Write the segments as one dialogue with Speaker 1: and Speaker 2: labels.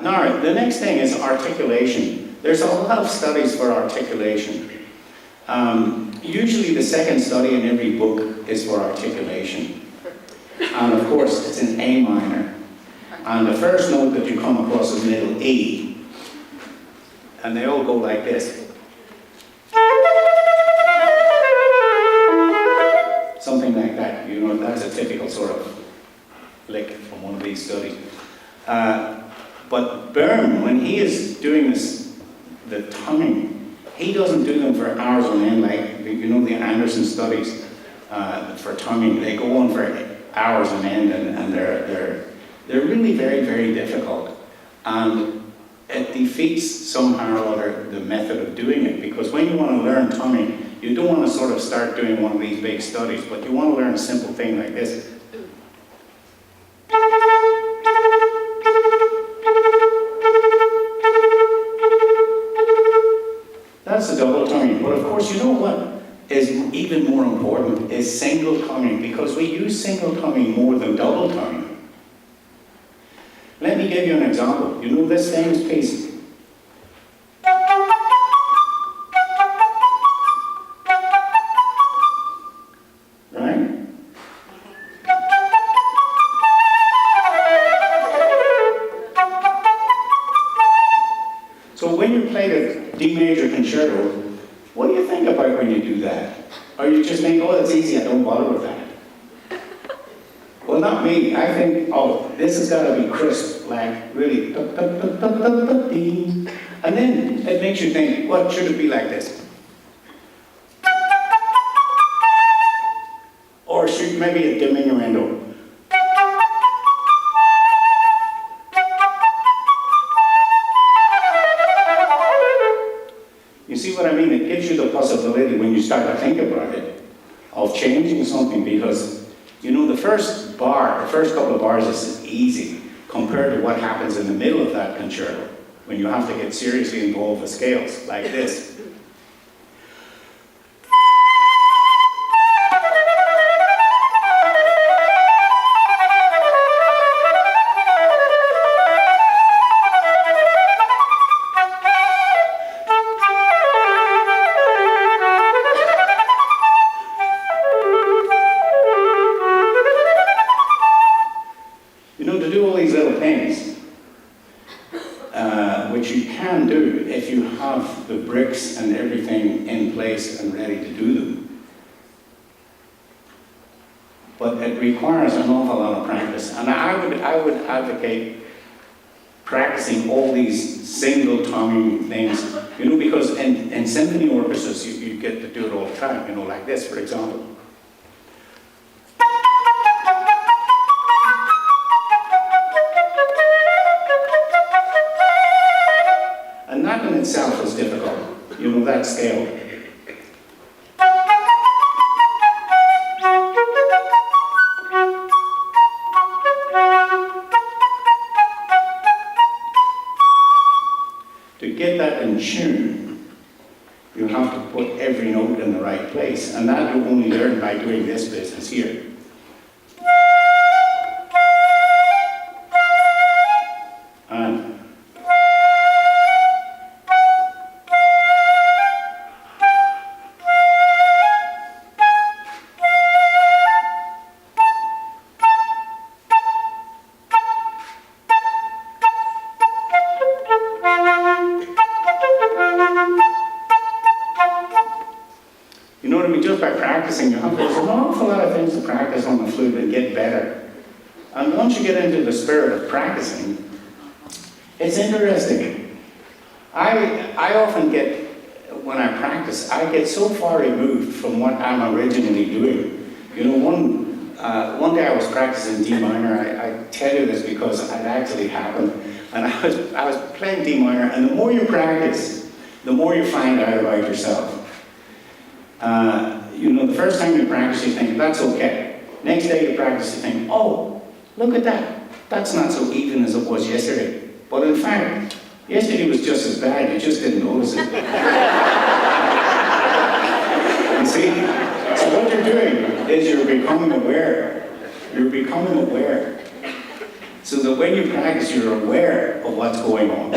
Speaker 1: Now, the next thing is articulation. There's a lot of studies for articulation. Usually the second study in every book is for articulation. And of course, it's in A minor. And the first note that you come across is middle E. And they all go like this. Something like that. You know, that's a typical sort of lick from one of these studies. But Böhm, when he is doing this, the tonguing, he doesn't do them for hours on end, like, you know, the Anderson studies for tonguing. They go on for hours on end, and they're really very, very difficult. And it defeats somehow or other the method of doing it, because when you want to learn tonguing, you don't want to sort of start doing one of these big studies, but you want to learn a simple thing like this. That's the double tonguing. But of course, you know what is even more important is single tonguing, because we use single tonguing more than double tonguing. Let me give you an example. You know this famous piece? Right? So when you play the D major concerto, what do you think about when you do that? Or you just think, oh, it's easy, I don't bother with that. Well, not me. I think, oh, this has got to be crisp, like really. And then it makes you think, what should it be like this? Or should maybe a diminuendo? You see what I mean? It gives you the possibility, when you start to think about it, of changing something, because you know, the first couple of bars is easy compared to what happens in the middle of that concerto, when you have to get seriously involved with scales, like this. Which you can do if you have the bricks and everything in place and ready to do them. But it requires an awful lot of practice. And I would advocate practicing all these single tonguing things, you know, because in symphony orchestras you get to do it all the time, you know, like this, for example. And that in itself is difficult, you know, that scale. To get that in tune, you have to put every note in the right place, and that you only learn by doing this business here. You know what I mean? Just by practicing, there's an awful lot of things to practice on the flute and get better. And once you get into the spirit of practicing, it's interesting. I often get, when I practice, I get so far removed from what I'm originally doing. You know, one day I was practicing D minor. I tell you this because it actually happened. And I was playing D minor, and the more you practice, the more you find out about yourself. You know, the first time you practice, you think, that's okay. Next day you practice, you think, oh, look at that. That's not so even as it was yesterday. But in fact, yesterday was just as bad, you just didn't notice it. You see? So what you're doing is you're becoming aware. You're becoming aware. So so that when you practice, you're aware of what's going on.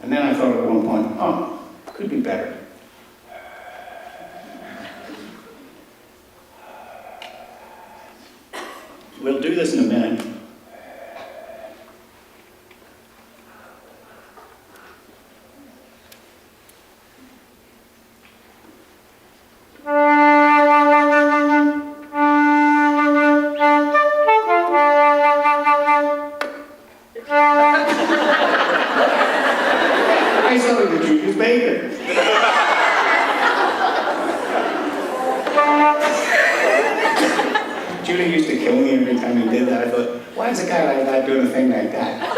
Speaker 1: And then I thought at one point, oh, could be better. We'll do this in a minute. I sound like the Julius Baker. Julie used to kill me every time he did that. I thought, why is a guy like that doing a thing like that?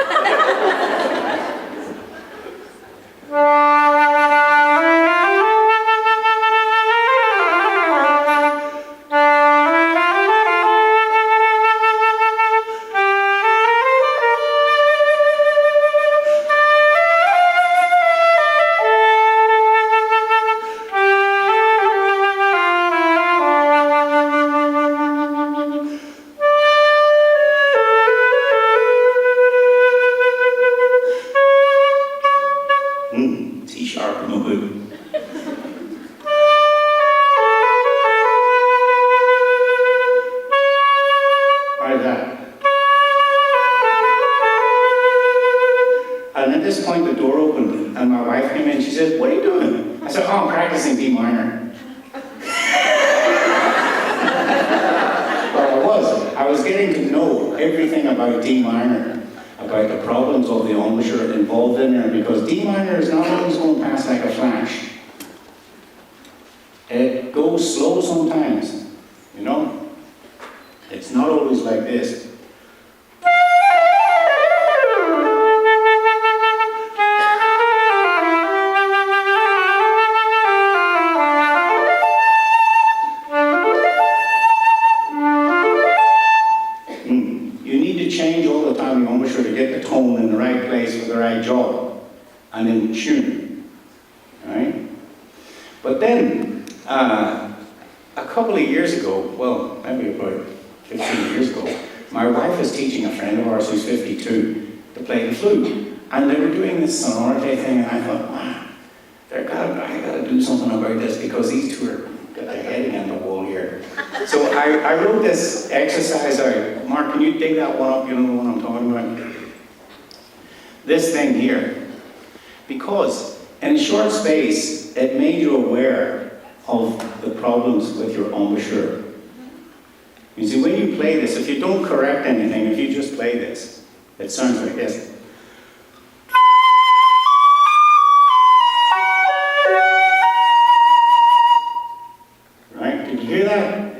Speaker 1: C sharp, Malibu. Like that. And at this point, the door opened, and my wife came in. She said, "What are you doing?" I said, "Oh, I'm practicing D minor." Well, I was getting to know everything about D minor, about the problems of the embouchure involved in there, because D minor is not always going past like a flash. It goes slow sometimes, you know? It's not always like this. You need to change all the time the embouchure to get the tone in the right place for the right job and in tune, right? But then, a couple of years ago, well, maybe about 15 years ago, my wife was teaching a friend of ours who's 52 to play the flute, and they were doing this sonority thing, and I thought, wow, I gotta do something about this, because these two are got their head against the wall here. So I wrote this exercise out. Mark, can you dig that one up? You know the one I'm talking about? This thing here. Because in a short space, it made you aware of the problems with your embouchure. You see, when you play this, if you don't correct anything, if you just play this, it sounds like this. Right? Did you hear that?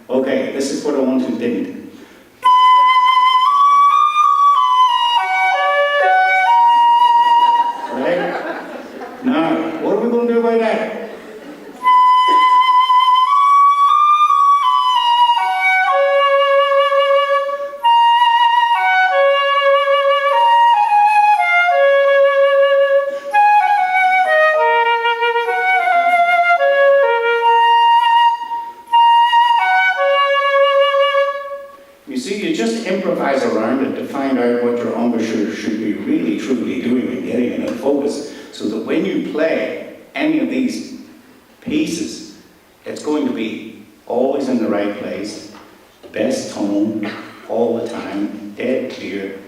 Speaker 1: Okay, this is for the ones who didn't. Right? Now, what are we going to do about that? You just improvise around it to find out what your embouchure should be really, truly doing and getting it in focus, so that when you play any of these pieces, it's going to be always in the right place, best tone, all the time, dead clear,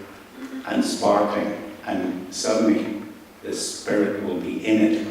Speaker 1: and sparkling, and suddenly the spirit will be in it.